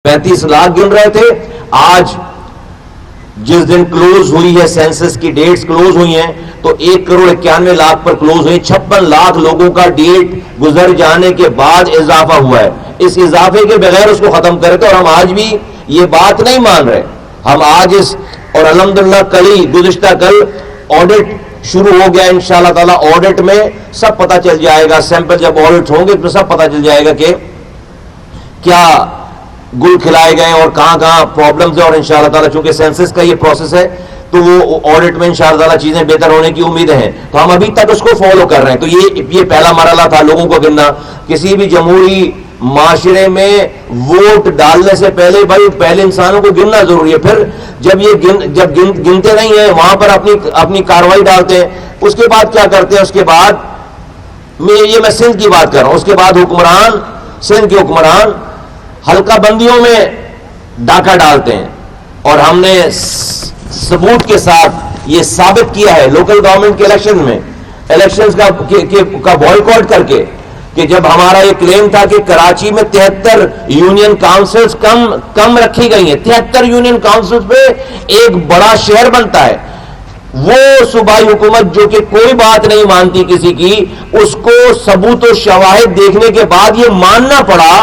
35 لاکھ گن رہے تھے. آج جس دن کلوز ہوئی ہے سینسس کی ڈیٹس کلوز ہوئی ہیں تو 1,91,00,000 پر کلوز ہوئی. 56 لاکھ لوگوں کا ڈیٹ گزر جانے کے بعد اضافہ ہوا ہے. اس اضافے کے بغیر اس کو ختم کرے تو, اور ہم آج بھی یہ بات نہیں مان رہے. ہم آج اور الحمدللہ گزشتہ کل آڈٹ شروع ہو گیا انشاءاللہ تعالی. آڈٹ میں سب پتہ چل جائے گا, سیمپل جب آڈٹ ہوں گے تو سب پتہ چل جائے گا کہ کیا گل کھلائے گئے اور کہاں کہاں پرابلمز ہیں. اور انشاءاللہ تعالی چونکہ سینسس کا یہ پروسیس ہے تو وہ آڈٹ میں انشاءاللہ تعالی چیزیں بہتر ہونے کی امیدیں ہیں. تو ہم ابھی تک اس کو فالو کر رہے ہیں. تو یہ پہلا مرحلہ تھا لوگوں کو گننا. کسی بھی جمہوری معاشرے میں ووٹ ڈالنے سے پہلے انسانوں کو گننا ضروری ہے. پھر جب گنتے نہیں ہیں وہاں پر اپنی کاروائی ڈالتے ہیں. اس کے بعد کیا کرتے ہیں, اس کے بعد میں سندھ کی بات کر رہا ہوں, اس کے بعد سندھ کے حکمران حلقہ بندیوں میں ڈاکہ ڈالتے ہیں. اور ہم نے ثبوت کے ساتھ یہ ثابت کیا ہے لوکل گورنمنٹ کے الیکشنز کا بوائیکاٹ کر کے کہ جب ہمارا یہ کلیم تھا کہ کراچی میں 73 یونین کاؤنسلز کم رکھی گئی ہیں, 73 یونین کاؤنسلز پہ ایک بڑا شہر بنتا ہے, وہ صوبائی حکومت جو کہ کوئی بات نہیں مانتی کسی کی, اس کو ثبوت و شواہد دیکھنے کے بعد یہ ماننا پڑا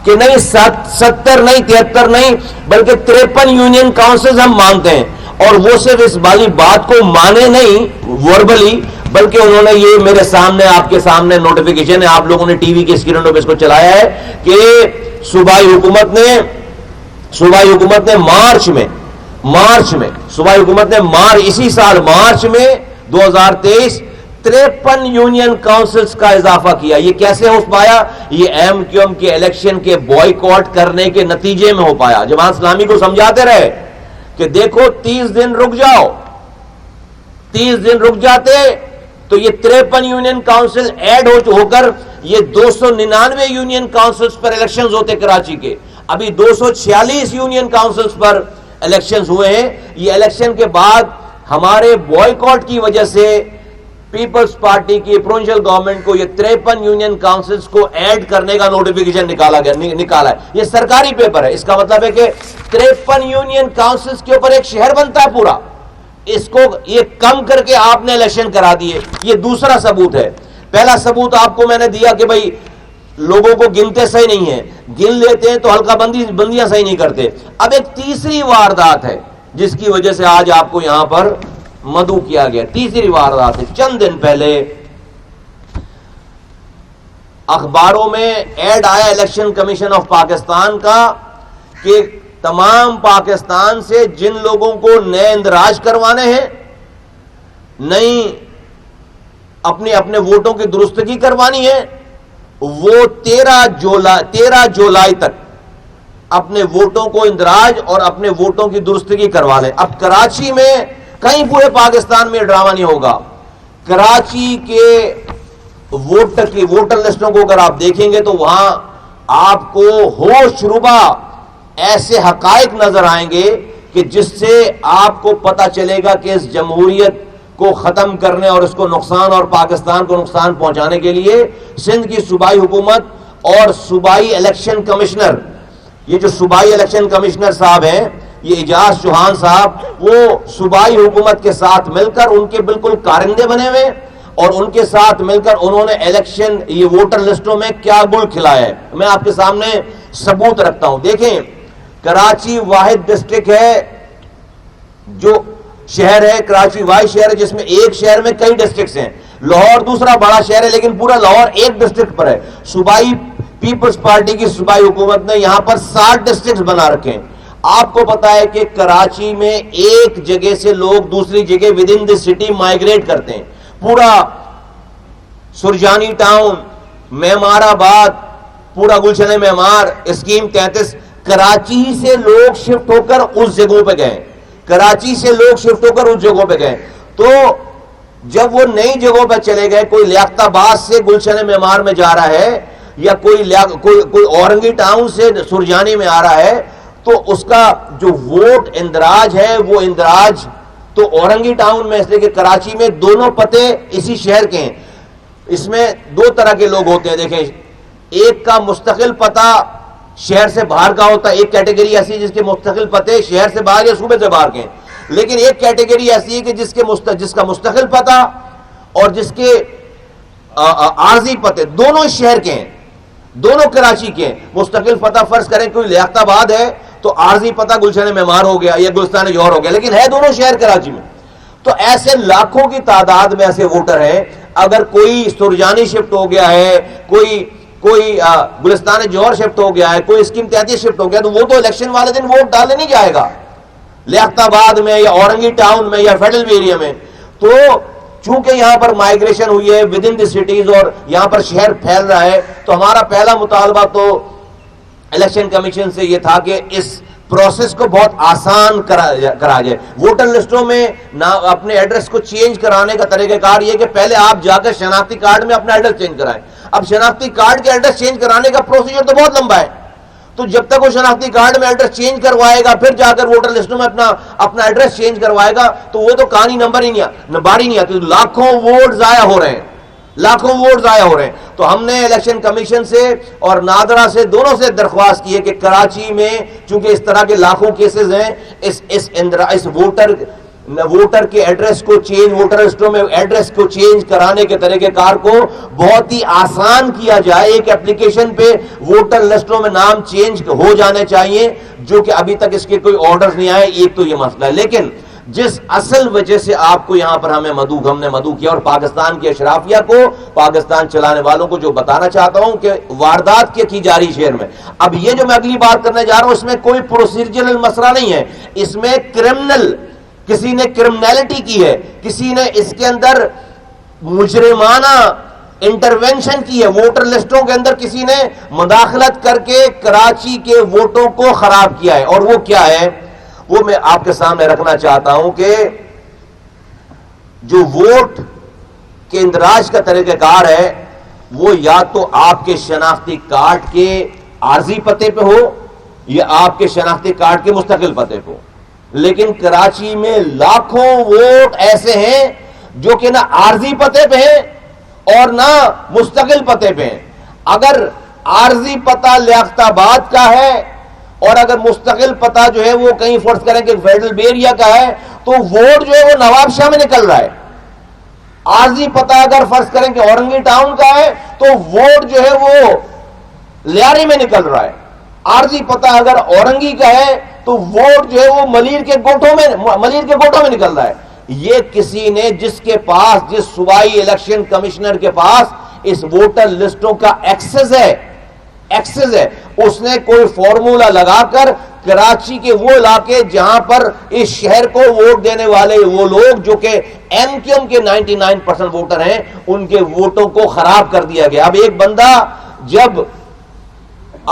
کہ نہیں 70 نہیں 73 نہیں بلکہ 53 یونین کاؤنسلز ہم مانتے ہیں. اور وہ صرف اس والی بات کو مانے نہیں وربلی, بلکہ انہوں نے یہ میرے سامنے آپ کے سامنے نوٹیفیکیشن ہے, آپ لوگوں نے ٹی وی کی اسکرینوں پہ اس کو چلایا ہے کہ صوبائی حکومت نے اسی سال مارچ میں 2023 53 یونین کاؤنسلز کا اضافہ کیا. یہ کیسے ہو پایا؟ یہ ایم کیو ایم کے الیکشن کے بوائیکاٹ کرنے کے نتیجے میں ہو پایا. جماعت اسلامی کو سمجھاتے رہے کہ دیکھو 30 دن رک جاؤ, 30 دن رک جاتے تو یہ 53 یونین کاؤنسل ایڈ ہو کر یہ 299 یونین کاؤنسلز پر الیکشنز ہوتے کراچی کے. ابھی 246 یونین کاؤنسلز پر الیکشنز ہوئے ہیں. یہ الیکشن کے بعد ہمارے بوائیکاٹ کی وجہ سے پیپلز پارٹی کی پروونشل گورنمنٹ کو یہ 53 یونین کاؤنسلز کو ایڈ کرنے کا نوٹیفیکیشن نکالا ہے. یہ سرکاری پیپر ہے. اس کا مطلب ہے کہ 53 یونین کاؤنسلز کے اوپر ایک شہر بنتا ہے پورا, اس کو یہ کم کر کے آپ نے الیکشن کرا دیے. یہ دوسرا ثبوت ہے. پہلا ثبوت آپ کو میں نے دیا کہ بھائی لوگوں کو گنتے صحیح نہیں ہیں, گن لیتے ہیں تو حلقہ بندیاں صحیح نہیں کرتے. اب ایک تیسری واردات ہے جس کی وجہ سے آج آپ کو یہاں پر مدعو کیا گیا. تیسری واردات ہے, چند دن پہلے اخباروں میں ایڈ آیا الیکشن کمیشن آف پاکستان کا کہ تمام پاکستان سے جن لوگوں کو نئے اندراج کروانے ہیں, نئی اپنے ووٹوں کی درستگی کروانی ہے, وہ 13 جولائی تک اپنے ووٹوں کو اندراج اور اپنے ووٹوں کی درستگی کروا لیں. اب کراچی میں کہیں پورے پاکستان میں ڈرامہ نہیں ہوگا. کراچی کے ووٹر لسٹوں کو اگر آپ دیکھیں گے تو وہاں آپ کو ہوش ربا ایسے حقائق نظر آئیں گے کہ جس سے آپ کو پتا چلے گا کہ اس جمہوریت کو ختم کرنے اور اس کو نقصان اور پاکستان کو نقصان پہنچانے کے لیے سندھ کی صوبائی حکومت اور صوبائی الیکشن کمشنر, یہ جو صوبائی الیکشن کمشنر صاحب ہیں یہ اعجاز چوہان صاحب, وہ صوبائی حکومت کے ساتھ مل کر ان کے بالکل کارندے بنے ہوئے اور ان کے ساتھ مل کر انہوں نے الیکشن یہ ووٹر لسٹوں میں کیا گل کھلایا ہے. میں آپ کے سامنے ثبوت رکھتا ہوں. دیکھیں کراچی واحد ڈسٹرکٹ ہے, جو شہر ہے کراچی واحد شہر ہے جس میں ایک شہر میں کئی ڈسٹرکٹس ہیں. لاہور دوسرا بڑا شہر ہے لیکن پورا لاہور ایک ڈسٹرکٹ پر ہے. صوبائی پیپلز پارٹی کی صوبائی حکومت نے یہاں پر 60 ڈسٹرکٹس بنا رکھے ہیں. آپ کو پتا ہے کہ کراچی میں ایک جگہ سے لوگ دوسری جگہ with in the city migrate کرتے ہیں. پورا سرجانی ٹاؤن, معمار آباد, پورا گلشن معمار, اسکیم 33, کراچی سے لوگ شفٹ ہو کر اس جگہوں پہ گئے. کراچی سے لوگ شفٹ ہو کر اس جگہوں پہ گئے. تو جب وہ نئی جگہوں پہ چلے گئے, کوئی لیاقت آباد سے گلشن معمار میں جا رہا ہے یا کوئی اورنگی ٹاؤن سے سرجانی میں آ رہا ہے, تو اس کا جو ووٹ اندراج ہے وہ اندراج تو اورنگی ٹاؤن میں, اس لیے کہ کراچی میں دونوں پتے اسی شہر کے ہیں. اس میں دو طرح کے لوگ ہوتے ہیں. دیکھیں, ایک کا مستقل پتہ شہر سے باہر کا ہوتا ہے، ایک کیٹیگری ایسی جس کے مستقل پتے شہر سے باہر یا صوبے سے باہر کے ہیں، لیکن ایک کیٹیگری ایسی ہے کہ جس کا مستقل پتہ اور جس کے عارضی پتے دونوں شہر کے ہیں، دونوں کراچی کے ہیں۔ مستقل پتہ فرض کریں کوئی لیاقت آباد ہے تو عارضی پتہ گلشن معمار ہو گیا یا گلستان جوہر ہو گیا، لیکن ہے دونوں شہر کراچی میں۔ تو ایسے لاکھوں کی تعداد میں ایسے ووٹر ہیں، اگر کوئی سرجانی شفٹ ہو گیا ہے، کوئی گلستان جوہر شفٹ ہو گیا ہے، کوئی اسکیم 33 شفٹ ہو گیا، تو وہ تو الیکشن والے دن ووٹ ڈالنے نہیں جائے گا لیاقت آباد میں یا اورنگی ٹاؤن میں یا فیڈرل ایریا میں۔ تو چونکہ یہاں پر مائیگریشن ہوئی ہے ود ان دی سٹیز اور یہاں پر شہر پھیل رہا ہے، تو ہمارا پہلا مطالبہ تو الیکشن کمیشن سے یہ تھا کہ اس پروسیس کو بہت آسان کرا جائے۔ ووٹر لسٹوں میں اپنے ایڈریس کو چینج کرانے کا طریقہ کار یہ کہ پہلے آپ جا کر شناختی کارڈ میں اپنا ایڈریس چینج کرائیں۔ اب شناختی کارڈ کے ایڈریس چینج کرانے کا پروسیجر تو بہت لمبا ہے، تو جب تک وہ شناختی کارڈ میں ایڈریس چینج کروائے گا پھر جا کر ووٹر لسٹوں میں اپنا ایڈریس چینج کروائے گا تو وہ تو کہانی نمبر ہی نہیں آتی۔ لاکھوں ووٹ ضائع ہو رہے ہیں، لاکھوں ووٹ ضائع ہو رہے ہیں۔ تو ہم نے الیکشن کمیشن سے اور نادرا سے دونوں سے درخواست کی ہے کہ کراچی میں چونکہ اس طرح کے لاکھوں کیسز ہیں، اس ووٹر کے ایڈریس کو چینج، ووٹر لسٹوں میں ایڈریس کو چینج کرانے کے طریقہ کار کو بہت ہی آسان کیا جائے۔ ایک اپلیکیشن پہ ووٹر لسٹوں میں نام چینج ہو جانے چاہیے، جو کہ ابھی تک اس کے کوئی آرڈرز نہیں آئے۔ ایک تو یہ مسئلہ ہے، لیکن جس اصل وجہ سے آپ کو یہاں پر ہم نے مدعو کیا اور پاکستان کی اشرافیہ کو، پاکستان چلانے والوں کو جو بتانا چاہتا ہوں کہ واردات کی جا رہی شہر میں۔ اب یہ جو میں اگلی بات کرنے جا رہا ہوں اس میں کوئی پروسیجرل مسئلہ نہیں ہے، اس میں کسی نے کرمنلٹی کی ہے، کسی نے اس کے اندر مجرمانہ انٹرونشن کی ہے، ووٹر لسٹوں کے اندر کسی نے مداخلت کر کے کراچی کے ووٹوں کو خراب کیا ہے۔ اور وہ کیا ہے وہ میں آپ کے سامنے رکھنا چاہتا ہوں کہ جو ووٹ کے اندراج کا طریقہ کار ہے وہ یا تو آپ کے شناختی کارڈ کے عارضی پتے پہ ہو یا آپ کے شناختی کارڈ کے مستقل پتے پہ ہو، لیکن کراچی میں لاکھوں ووٹ ایسے ہیں جو کہ نہ عارضی پتے پہ ہیں اور نہ مستقل پتے پہ ہیں۔ اگر عارضی پتہ لیاقت آباد کا ہے اور اگر مستقل پتہ جو ہے وہ کہیں فرض کریں کہ فیڈرل ایریا کا ہے تو ووٹ جو ہے وہ نواب شاہ میں نکل رہا ہے۔ عارضی پتہ اگر فرض کریں کہ اورنگی ٹاؤن کا ہے تو ووٹ جو ہے وہ لیاری میں نکل رہا ہے۔ عارضی پتہ اگر اورنگی کا ہے تو ووٹ جو ہے وہ ملیر کے گوٹوں میں نکل رہا ہے۔ یہ کسی نے جس صوبائی الیکشن کمشنر کے پاس اس ووٹر لسٹوں کا ایکسس ہے، اس نے کوئی فارمولا لگا کر کراچی کے وہ علاقے جہاں پر اس شہر کو ووٹ دینے والے وہ لوگ جو کہ ایم کیو ایم کے 99% ووٹر ہیں ان کے ووٹوں کو خراب کر دیا گیا۔ اب ایک بندہ جب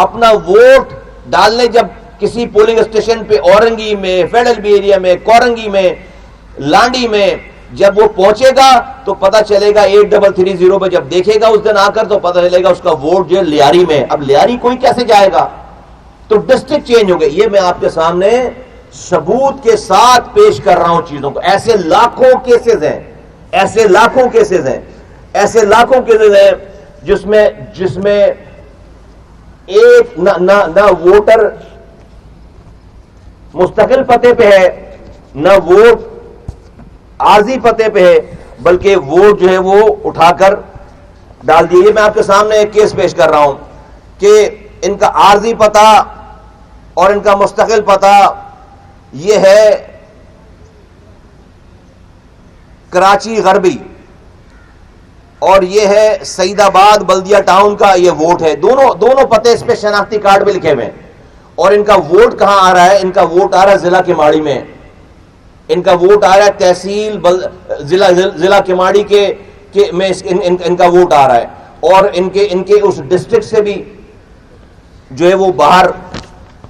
اپنا ووٹ ڈالنے جب کسی پولنگ اسٹیشن پہ اورنگی میں، فیڈرل ایریا میں، کورنگی میں، لانڈی میں جب وہ پہنچے گا تو پتا چلے گا 8330 پہ جب دیکھے گا اس دن آ کر تو پتا چلے گا اس کا ووٹ جو ہے لیاری میں۔ اب لیاری کوئی کیسے جائے گا؟ تو ڈسٹرکٹ چینج ہو گئی۔ یہ میں آپ کے سامنے ثبوت کے ساتھ پیش کر رہا ہوں چیزوں کو۔ ایسے لاکھوں کیسز ہیں جس میں ایک نہ ووٹر مستقل پتے پہ ہے نہ ووٹ عارضی پتے پہ ہے، بلکہ ووٹ جو ہے وہ اٹھا کر ڈال دیے۔ یہ میں آپ کے سامنے ایک کیس پیش کر رہا ہوں کہ ان کا عارضی پتہ اور ان کا مستقل پتہ یہ ہے کراچی غربی اور یہ ہے سعید آباد بلدیہ ٹاؤن کا یہ ووٹ ہے۔ دونوں پتے اس پہ شناختی کارڈ پہ لکھے ہوئے ہیں اور ان کا ووٹ کہاں آ رہا ہے؟ ان کا ووٹ آ رہا ہے ضلع کماڑی میں، ان کا ووٹ آ رہا ہے تحصیل ضلع کماڑی میں ان کا ووٹ آ رہا ہے اور ان کے اس ڈسٹرکٹ سے بھی جو ہے وہ باہر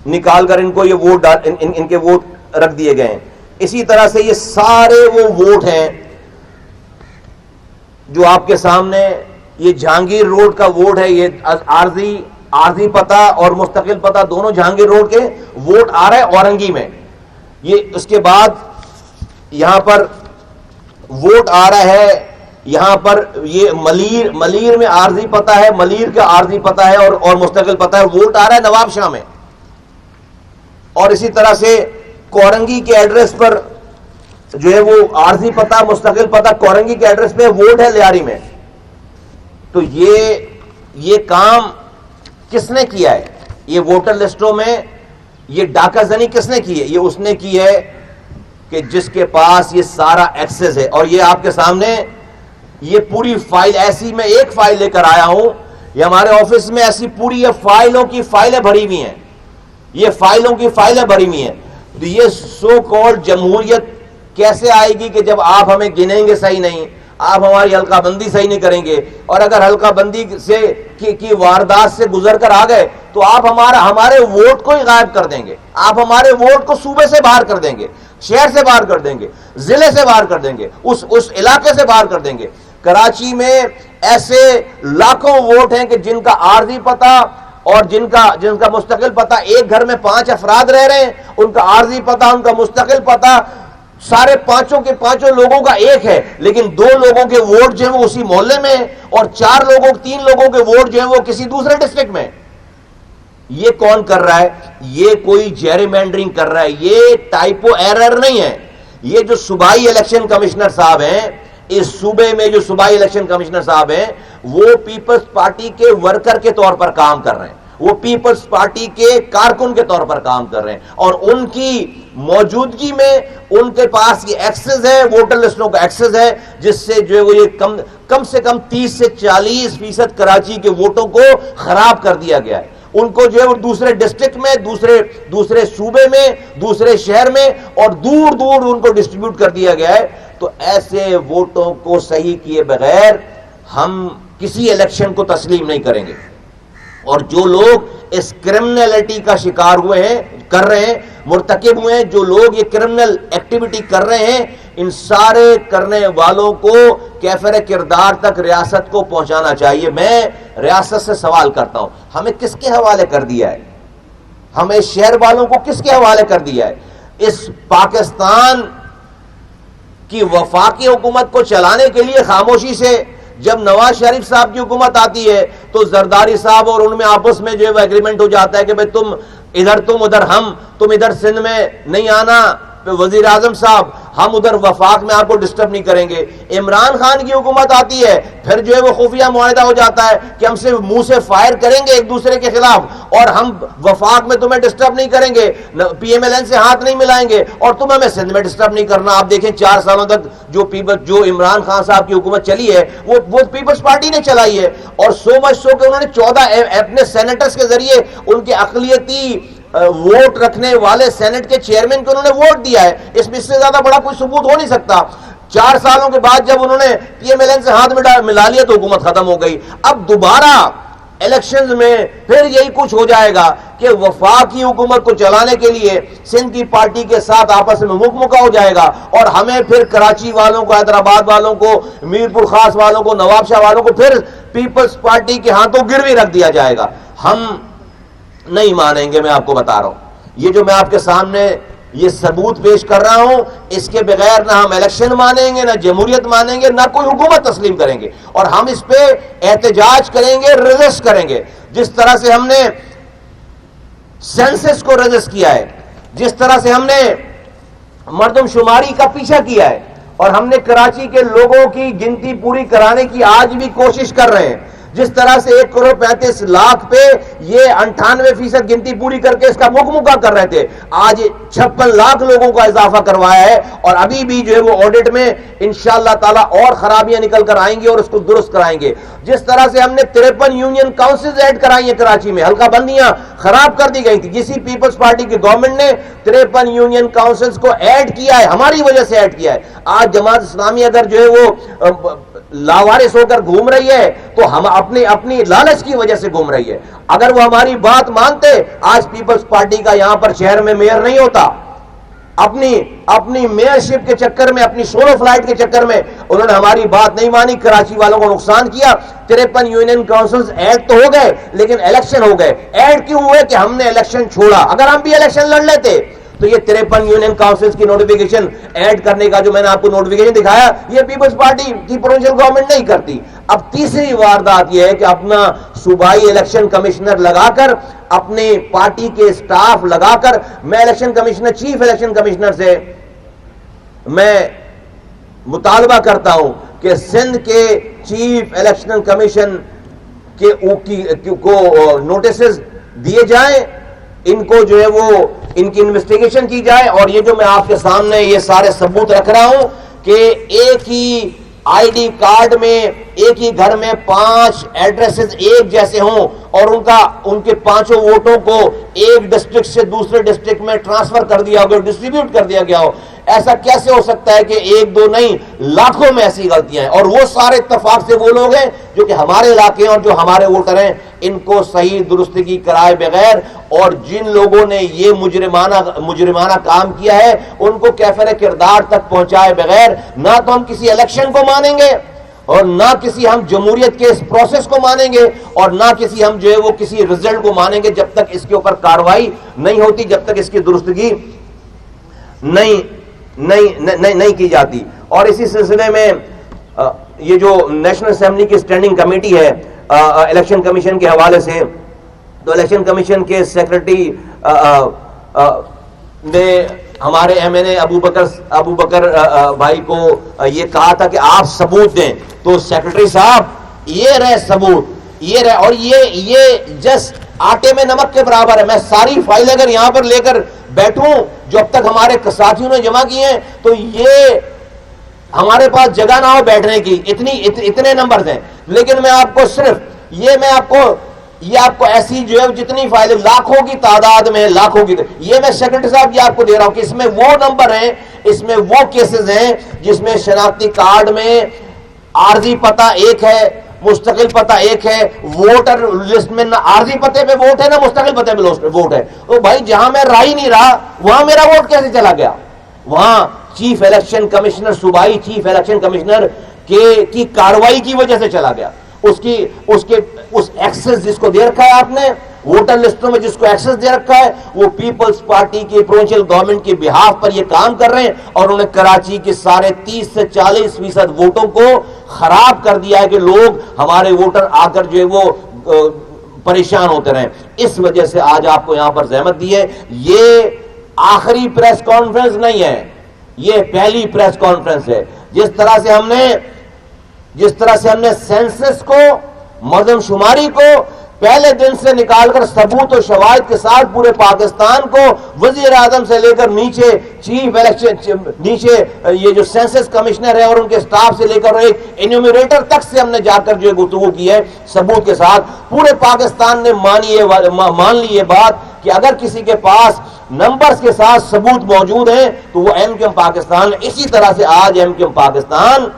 نکال کر ان کو یہ ووٹ ان کے ووٹ رکھ دیے گئے ہیں۔ اسی طرح سے یہ سارے وہ ووٹ ہیں جو آپ کے سامنے یہ جہانگیر روڈ کا ووٹ ہے، یہ عارضی پتہ اور مستقل پتہ دونوں جہانگیر روڈ کے ووٹ آ رہا ہے اورنگی میں۔ یہ اس کے بعد یہاں پر ووٹ آ رہا ہے یہاں پر یہ ملیر میں عارضی پتہ ہے، ملیر کا عارضی پتہ ہے اور مستقل پتہ ہے، ووٹ آ رہا ہے نواب شاہ میں. اور اسی طرح سے کورنگی کے ایڈریس پر جو ہے وہ عارضی پتہ مستقل پتہ کورنگی کے ایڈریس پہ ووٹ ہے لیاری میں. تو یہ کام کس نے کیا ہے؟ یہ ووٹر لسٹوں میں یہ ڈاکہ زنی کس نے کی ہے؟ یہ اس نے کی ہے کہ جس کے پاس یہ سارا ایکسس ہے. اور یہ آپ کے سامنے یہ پوری فائل ایسی، میں ایک فائل لے کر آیا ہوں، یہ ہمارے آفس میں ایسی پوری یہ فائلوں کی فائلیں بھری ہوئی ہیں، یہ فائلوں کی فائلیں بھری ہوئی ہیں. تو یہ سو کالڈ جمہوریت کیسے آئے گی کہ جب آپ ہمیں گنیں گے صحیح نہیں، آپ ہماری حلقہ بندی صحیح نہیں کریں گے، اور اگر حلقہ بندی سے کی واردات سے گزر کر آ گئے تو آپ ہمارے ووٹ کو ہی غائب کر دیں گے، آپ ہمارے ووٹ کو صوبے سے باہر کر دیں گے، شہر سے باہر کر دیں گے، ضلع سے باہر کر دیں گے، اس علاقے سے باہر کر دیں گے. کراچی میں ایسے لاکھوں ووٹ ہیں کہ جن کا عارضی پتہ اور جن کا مستقل پتہ، ایک گھر میں 5 افراد رہ رہے ہیں، ان کا عارضی پتہ ان کا مستقل پتہ سارے پانچوں کے پانچوں لوگوں کا ایک ہے، لیکن 2 لوگوں کے ووٹ جو ہیں وہ اسی محلے میں ہیں، اور 3 لوگوں کے ووٹ جو ہیں وہ کسی دوسرے ڈسٹرکٹ میں. یہ کون کر رہا ہے؟ یہ کوئی جیرمینڈرنگ کر رہا ہے، یہ ٹائپو ایرر نہیں ہے. یہ جو صوبائی الیکشن کمشنر صاحب ہیں، اس صوبے میں جو صوبائی الیکشن کمشنر صاحب ہیں، وہ پیپلز پارٹی کے ورکر کے طور پر کام کر رہے ہیں، وہ پیپلز پارٹی کے کارکن کے طور پر کام کر رہے ہیں، اور ان کی موجودگی میں ان کے پاس یہ ایکسس ہے، ووٹر لسٹوں کا ایکسس ہے، جس سے جو ہے وہ یہ کم سے کم 30 سے 40% کراچی کے ووٹوں کو خراب کر دیا گیا ہے. ان کو جو ہے وہ دوسرے ڈسٹرکٹ میں، دوسرے صوبے میں، دوسرے شہر میں اور دور دور ان کو ڈسٹریبیوٹ کر دیا گیا ہے. تو ایسے ووٹوں کو صحیح کیے بغیر ہم کسی الیکشن کو تسلیم نہیں کریں گے. اور جو لوگ اس کرمنلٹی کا شکار ہوئے ہیں، کر رہے ہیں، مرتکب ہوئے ہیں، جو لوگ یہ کرمنل ایکٹیویٹی کر رہے ہیں، ان سارے کرنے والوں کو کیفر کردار تک ریاست کو پہنچانا چاہیے. میں ریاست سے سوال کرتا ہوں، ہمیں کس کے حوالے کر دیا ہے؟ ہمیں شہر والوں کو کس کے حوالے کر دیا ہے؟ اس پاکستان کی وفاقی حکومت کو چلانے کے لیے خاموشی سے جب نواز شریف صاحب کی حکومت آتی ہے تو زرداری صاحب اور ان میں آپس میں جو ہے وہ ایگریمنٹ ہو جاتا ہے کہ بھئی تم ادھر ہم، تم ادھر سندھ میں نہیں آنا، وزیر اعظم صاحب ہم ادھر وفاق میں آپ کو ڈسٹرب نہیں کریں گے. عمران خان کی حکومت آتی ہے، پھر جو ہے وہ خفیہ معاہدہ ہو جاتا ہے کہ ہم سے منہ سے فائر کریں گے ایک دوسرے کے خلاف، اور ہم وفاق میں تمہیں ڈسٹرب نہیں کریں گے، پی ایم ایل این سے ہاتھ نہیں ملائیں گے، اور تم ہمیں سندھ میں ڈسٹرب نہیں کرنا. آپ دیکھیں 4 سالوں تک جو عمران خان صاحب کی حکومت چلی ہے وہ پیپلز پارٹی نے چلائی ہے، اور سو مچ سو کہ انہوں نے 14 اپنے سینیٹرز کے ذریعے ان کے اقلیتی ووٹ رکھنے والے سینٹ کے چیئرمین کو انہوں نے ووٹ دیا ہے. اس میں سے زیادہ بڑا کوئی ثبوت ہو نہیں سکتا. 4 سالوں کے بعد جب انہوں نے پی ایم ایل این سے ہاتھ ملا لیا تو حکومت ختم ہو گئی. اب دوبارہ الیکشنز میں پھر یہی کچھ ہو جائے گا کہ وفاقی حکومت کو چلانے کے لیے سندھ کی پارٹی کے ساتھ آپس میں مکمکا ہو جائے گا، اور ہمیں پھر کراچی والوں کو، حیدرآباد والوں کو، میرپور خاص والوں کو، نواب شاہ والوں کو پھر پیپلز پارٹی کے ہاتھوں گروی رکھ دیا جائے گا. ہم نہیں مانیں گے. میں آپ کو بتا رہا ہوں، یہ جو میں آپ کے سامنے یہ ثبوت پیش کر رہا ہوں، اس کے بغیر نہ ہم الیکشن مانیں گے، نہ جمہوریت مانیں گے، نہ کوئی حکومت تسلیم کریں گے. اور ہم اس پہ احتجاج کریں گے، ریزسٹ کریں گے. جس طرح سے ہم نے سینسس کو ریزسٹ کیا ہے، جس طرح سے ہم نے مردم شماری کا پیچھا کیا ہے، اور ہم نے کراچی کے لوگوں کی گنتی پوری کرانے کی آج بھی کوشش کر رہے ہیں، جس طرح سے 1,35,00,000 پہ یہ 98% گنتی پوری کر کے اس کا مکمکا کر رہے تھے، آج 56 لاکھ لوگوں کا اضافہ کروایا ہے، اور ابھی بھی جو ہے وہ آڈٹ میں انشاءاللہ تعالی اور خرابیاں نکل کر آئیں گی اور اس کو درست کرائیں گے. جس طرح سے ہم نے 53 یونین کاؤنسلز ایڈ کرائی ہیں کراچی میں، حلقہ بندیاں خراب کر دی گئی تھی، جسی پیپلز پارٹی کی گورنمنٹ نے 53 یونین کاؤنسلز کو ایڈ کیا ہے، ہماری وجہ سے ایڈ کیا ہے. آج جماعت اسلامی اگر جو ہے وہ لاوارث ہو کر گھوم رہی ہے تو ہم اپنی لالچ کی وجہ سے گھوم رہی ہے. اگر وہ ہماری بات مانتے آج پیپلز پارٹی کا یہاں پر شہر میں میئر نہیں ہوتا. اپنی میئرشپ کے چکر میں، اپنی سولو فلائٹ کے چکر میں انہوں نے ہماری بات نہیں مانی، کراچی والوں کو نقصان کیا. 53 یونین کاؤنسلز ایڈ تو ہو گئے لیکن الیکشن ہو گئے. ایڈ کیوں ہوئے؟ کہ ہم نے الیکشن چھوڑا. اگر ہم بھی الیکشن لڑ لیتے تو یہ 53 یونین کاؤنسلز کی نوٹیفیکیشن ایڈ کرنے کا جو میں نے آپ کو نوٹیفیکیشن دکھایا، یہ پیپلز پارٹی کی پروونشل گورنمنٹ نہیں کرتی. اب تیسری واردات یہ ہے کہ اپنا صوبائی الیکشن کمشنر لگا کر، اپنے پارٹی کے سٹاف لگا کر، میں election commissioner, chief election commissioner سے میں مطالبہ کرتا ہوں کہ سندھ کے چیف الیکشن کمیشن کو نوٹسز دیے جائیں، ان کو جو ہے وہ ان کی انویسٹیگیشن کی جائے. اور یہ جو میں آپ کے سامنے یہ سارے ثبوت رکھ رہا ہوں کہ ایک ہی آئی ڈی کارڈ میں ایک ہی گھر میں 5 ایڈریسز ایک جیسے ہوں اور ان کے 5 ووٹوں کو ایک ڈسٹرکٹ سے دوسرے ڈسٹرکٹ میں ٹرانسفر کر دیا ہو، ڈسٹریبیوٹ کر دیا گیا ہو. ایسا کیسے ہو سکتا ہے کہ 1-2 نہیں، لاکھوں میں ایسی غلطیاں ہیں؟ اور وہ سارے اتفاق سے وہ لوگ ہیں جو کہ ہمارے علاقے اور جو ہمارے ووٹر ہیں، ان کو صحیح درستگی کرائے بغیر اور جن لوگوں نے یہ مجرمانہ کام کیا ہے ان کو کیفر کردار تک پہنچائے بغیر نہ تو ہم کسی الیکشن کو مانیں گے اور نہ کسی ہم جمہوریت کے اس پروسیس کو مانیں گے اور نہ کسی ہم جو ہے وہ کسی رزلٹ کو مانیں گے جب تک اس کے اوپر کاروائی نہیں ہوتی، جب تک اس کی درستگی نہیں کی جاتی. اور اسی سلسلے میں یہ جو نیشنل اسمبلی کی اسٹینڈنگ کمیٹی ہے الیکشن کمیشن کے حوالے سے، تو الیکشن کمیشن کے سیکرٹری نے ہمارے ایم این اے ابو بکر بھائی کو یہ کہا تھا کہ آپ ثبوت دیں. تو سیکرٹری صاحب یہ رہے ثبوت، یہ رہے، اور یہ جسٹ آٹے میں نمک کے برابر ہے. میں ساری فائل اگر یہاں پر لے کر بیٹھوں جو اب تک ہمارے ساتھیوں نے جمع کی ہیں تو یہ ہمارے پاس جگہ نہ ہو بیٹھنے کی، اتنے نمبرز ہیں. لیکن میں آپ کو صرف یہ آپ کو ایسی جو ہے جتنی فائلیں لاکھوں کی تعداد میں، یہ میں سیکرٹری صاحب یہ آپ کو دے رہا ہوں کہ اس میں وہ نمبر ہیں، اس میں وہ کیسز ہیں جس میں شناختی کارڈ میں عارضی پتہ ایک ہے، مستقل پتہ ایک ہے، ووٹر لسٹ میں نہ عارضی پتے پہ ووٹ ہے نہ مستقل پتے پہ ووٹ ہے. تو بھائی جہاں میں رہا ہی نہیں رہا وہاں میرا ووٹ کیسے چلا گیا؟ وہاں چیف الیکشن کمشنر، صوبائی چیف الیکشن کمشنر کی کاروائی کی وجہ سے چلا گیا. اس ایکسس جس کو دے رکھا ہے آپ نے ووٹر لسٹوں میں، جس کو ایکسس دے رکھا ہے، وہ پیپلز پارٹی کی پروونشل گورنمنٹ کی بہاف پر یہ کام کر رہے ہیں اور انہوں نے کراچی کے سارے 30 سے 40% ووٹوں کو خراب کر دیا ہے کہ لوگ ہمارے ووٹر آ کر جو ہے وہ پریشان ہوتے رہیں. اس وجہ سے آج آپ کو یہاں پر زحمت دی ہے. یہ آخری پریس کانفرنس نہیں ہے، یہ پہلی پریس کانفرنس ہے. جس طرح سے ہم نے سینسس کو، مردم شماری کو پہلے دن سے نکال کر ثبوت و شواہد کے ساتھ پورے پاکستان کو، وزیر اعظم سے لے کر نیچے چیف الیکشن، نیچے یہ جو سینسس کمشنر ہے اور ان کے سٹاف سے لے کر ایک انیومریٹر تک سے ہم نے جا کر جو گفتگو کی ہے ثبوت کے ساتھ. پورے پاکستان نے مان لی یہ بات کہ اگر کسی کے پاس نمبرز کے ساتھ ثبوت موجود ہیں تو وہ ایم کیو ایم پاکستان. اسی طرح سے آج ایم کیو ایم پاکستان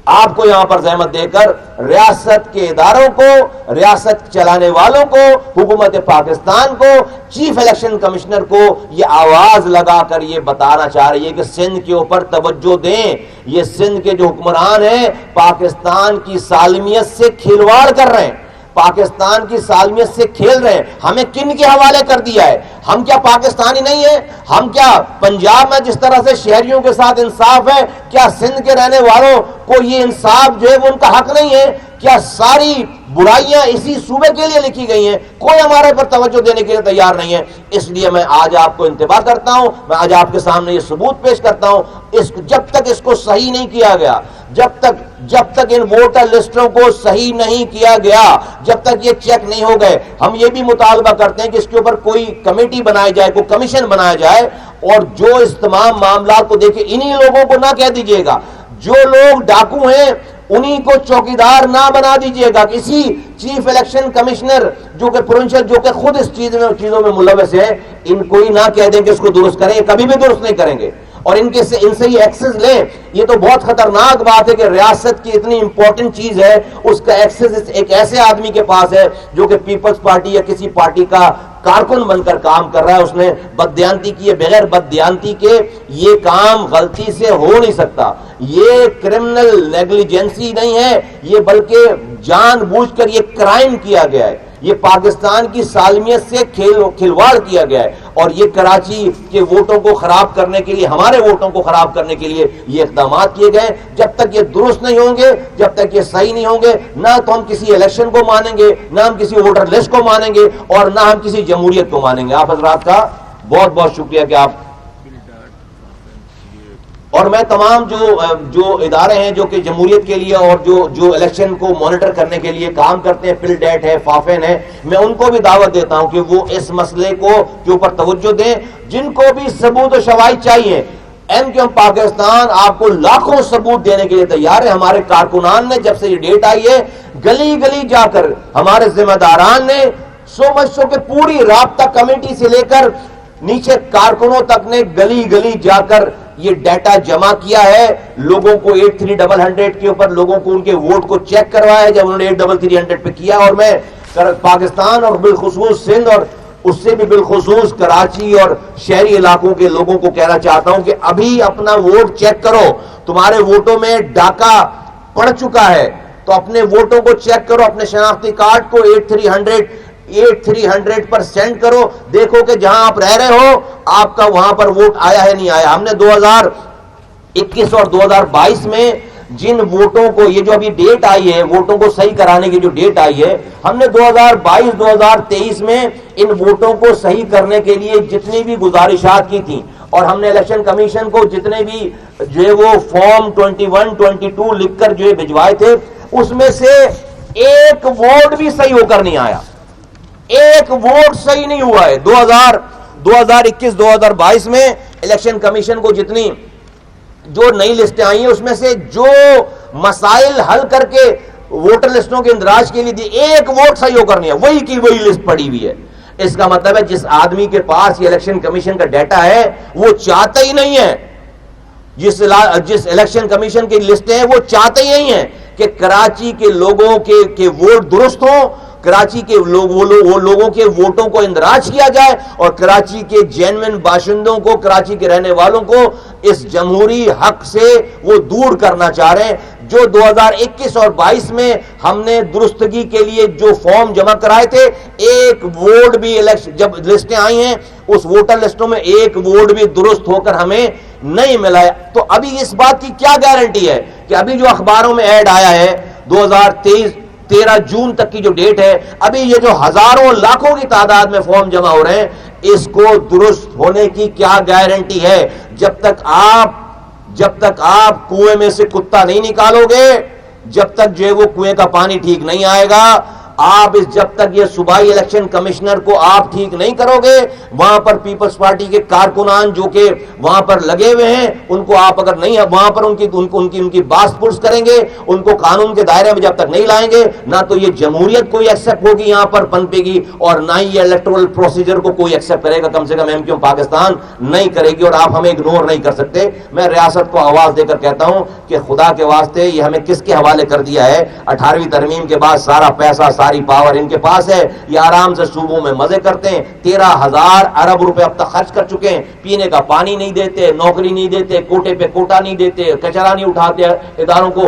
آپ کو یہاں پر زحمت دے کر ریاست کے اداروں کو، ریاست چلانے والوں کو، حکومت پاکستان کو، چیف الیکشن کمشنر کو یہ آواز لگا کر یہ بتانا چاہ رہی ہے کہ سندھ کے اوپر توجہ دیں. یہ سندھ کے جو حکمران ہیں پاکستان کی سالمیت سے کھلواڑ کر رہے ہیں، پاکستان کی سالمیت سے کھیل رہے ہیں. ہمیں کن کے حوالے کر دیا ہے؟ ہم کیا پاکستانی نہیں ہیں؟ ہم کیا پنجاب میں جس طرح سے شہریوں کے ساتھ انصاف ہے، کیا سندھ کے رہنے والوں کو یہ انصاف جو ہے وہ ان کا حق نہیں ہے؟ کیا ساری برائیاں اسی صوبے کے لیے لکھی گئی ہیں؟ کوئی ہمارے پر توجہ دینے کے لیے تیار نہیں ہے. اس لیے میں آج آپ کو انتباہ کرتا ہوں، میں آج آپ کے سامنے یہ ثبوت پیش کرتا ہوں. جب تک اس کو صحیح نہیں کیا گیا، جب تک ان ووٹر لسٹوں کو صحیح نہیں کیا گیا، جب تک یہ چیک نہیں ہو گئے، ہم یہ بھی مطالبہ کرتے ہیں کہ اس کے اوپر کوئی کمیٹی بنائی جائے، کوئی کمیشن بنایا جائے اور جو اس تمام معاملات کو دیکھے. انہی لوگوں کو نہ کہہ دیجئے گا جو لوگ ڈاکو ہیں انہی کو چوکیدار نہ بنا دیجئے گا. کسی چیف الیکشن کمشنر جو کہ پروونشل، جو کہ خود اس چیزوں میں ملوث ہیں، ان کو ہی نہ کہہ دیں کہ اس کو درست کریں. کبھی بھی درست نہیں کریں گے. اور ان سے یہ ایکسس لیں. یہ تو بہت خطرناک بات ہے کہ ریاست کی اتنی امپورٹنٹ چیز ہے، اس کا ایکسس ایک ایسے آدمی کے پاس ہے جو کہ پیپلز پارٹی یا کسی پارٹی کا کارکن بن کر کام کر رہا ہے. اس نے بددیانتی کی ہے. بغیر بددیانتی کے یہ کام غلطی سے ہو نہیں سکتا. یہ کرمنل نیگلیجنسی نہیں ہے، یہ بلکہ جان بوجھ کر یہ کرائم کیا گیا ہے. یہ پاکستان کی سالمیت سے کھلواڑ کیا گیا ہے، اور یہ کراچی کے ووٹوں کو خراب کرنے کے لیے، ہمارے ووٹوں کو خراب کرنے کے لیے یہ اقدامات کیے گئے۔ جب تک یہ درست نہیں ہوں گے، جب تک یہ صحیح نہیں ہوں گے، نہ تو ہم کسی الیکشن کو مانیں گے، نہ ہم کسی ووٹر لسٹ کو مانیں گے، اور نہ ہم کسی جمہوریت کو مانیں گے۔ آپ حضرات کا بہت بہت شکریہ کہ آپ، اور میں تمام جو ادارے ہیں جو کہ جمہوریت کے لیے اور جو الیکشن کو مانیٹر کرنے کے لیے کام کرتے ہیں، پل ڈیٹ ہے، فافین ہے، میں ان کو بھی دعوت دیتا ہوں کہ وہ اس مسئلے کے اوپر توجہ دیں۔ جن کو بھی ثبوت و شواہد چاہیے، ایم کیو ایم پاکستان آپ کو لاکھوں ثبوت دینے کے لیے تیار ہے۔ ہمارے کارکنان نے جب سے یہ ڈیٹ آئی ہے، گلی گلی جا کر ہمارے ذمہ داران نے سو کہ پوری رابطہ کمیٹی سے لے کر نیچے کارکنوں تک نے گلی گلی جا کر یہ ڈیٹا جمع کیا ہے، لوگوں کو 8300 کے اوپر لوگوں کو ان کے ووٹ کو چیک کروایا ہے جب انہوں نے 8300 پہ کیا۔ اور میں پاکستان اور بالخصوص سندھ اور اس سے بھی بالخصوص کراچی اور شہری علاقوں کے لوگوں کو کہنا چاہتا ہوں کہ ابھی اپنا ووٹ چیک کرو، تمہارے ووٹوں میں ڈاکہ پڑ چکا ہے، تو اپنے ووٹوں کو چیک کرو، اپنے شناختی کارڈ کو 8300 پر سینڈ کرو، دیکھو کہ جہاں آپ رہ رہے ہو آپ کا وہاں پر ووٹ آیا ہے نہیں آیا۔ ہم نے 2021 اور 2022 میں جن ووٹوں کو، یہ جو ابھی ڈیٹ آئی ہے ووٹوں کو صحیح کرانے کی جو ڈیٹ آئی ہے، ہم نے 2022-2023 میں ان ووٹوں کو صحیح کرنے کے لیے جتنی بھی گزارشات کی تھیں، اور ہم نے الیکشن کمیشن کو جتنے بھی جو ہے وہ فارم 21-22 لکھ کر جو ہے بھجوائے تھے، اس میں سے ایک ووٹ بھی صحیح ہو کر نہیں آیا، ایک ووٹ صحیح نہیں ہوا ہے۔ 2021-2022 میں الیکشن کمیشن کو جتنی جو نئی لسٹیں آئی ہیں اس میں سے جو مسائل حل کر کے ووٹر لسٹوں کے اندراج کے لیے دی، ایک ووٹ صحیح ہو کر نہیں ہے، وہی کی وہی لسٹ پڑی ہوئی ہے۔ اس کا مطلب ہے جس آدمی کے پاس یہ الیکشن کمیشن کا ڈیٹا ہے وہ چاہتا ہی نہیں ہے، جس الیکشن کمیشن کی لسٹیں ہیں وہ چاہتے ہی نہیں ہیں کہ کراچی کے لوگوں کے ووٹ درست ہوں، کراچی کے لوگوں کے ووٹوں کو اندراج کیا جائے، اور کراچی کے جینوین باشندوں کو، کراچی کے رہنے والوں کو اس جمہوری حق سے وہ دور کرنا چاہ رہے ہیں۔ جو 2021 اور 22 میں ہم نے درستگی کے لیے جو فارم جمع کرائے تھے، ایک ووٹ بھی جب لسٹیں آئی ہیں اس ووٹر لسٹوں میں ایک ووٹ بھی درست ہو کر ہمیں نہیں ملا ہے۔ تو ابھی اس بات کی کیا گارنٹی ہے کہ ابھی جو اخباروں میں ایڈ آیا ہے 13 جون تک کی جو ڈیٹ ہے، ابھی یہ جو ہزاروں لاکھوں کی تعداد میں فارم جمع ہو رہے ہیں، اس کو درست ہونے کی کیا گارنٹی ہے؟ جب تک آپ کنویں میں سے کتا نہیں نکالو گے، جب تک جو ہے وہ کنویں کا پانی ٹھیک نہیں آئے گا، جب تک یہ صوبائی الیکشن کمشنر کو آپ ٹھیک نہیں کرو گے، وہاں پر پیپلز پارٹی کے کارکنان جو کہ وہاں پر لگے ہوئے ہیں، ان کو آپ اگر نہیں وہاں پر ان کی باس پرس کریں گے، ان کو قانون کے دائرے میں جب تک نہیں لائیں گے، نہ تو یہ جمہوریت کوئی ایکسیپٹ ہوگی یہاں پر پنپے گی، اور نہ ہی یہ الیکٹورل پروسیجر کو کوئی ایکسیپٹ کرے گا، کم سے کم ایم کیو ایم پاکستان نہیں کرے گی، اور آپ ہمیں اگنور نہیں کر سکتے۔ میں ریاست کو آواز دے کر کہتا ہوں کہ خدا کے واسطے یہ ہمیں کس کے حوالے کر دیا ہے؟ 18ویں ترمیم کے بعد سارا پیسہ، ساری پاور ان کے پاس ہے، یہ آرام سے صوبوں میں مزے کرتے ہیں، 13,000 ارب روپے اب تک خرچ کر چکے ہیں، پینے کا پانی نہیں دیتے، نوکری نہیں دیتے، کوٹے پہ کوٹا نہیں دیتے، کچرا نہیں اٹھاتے، اداروں کو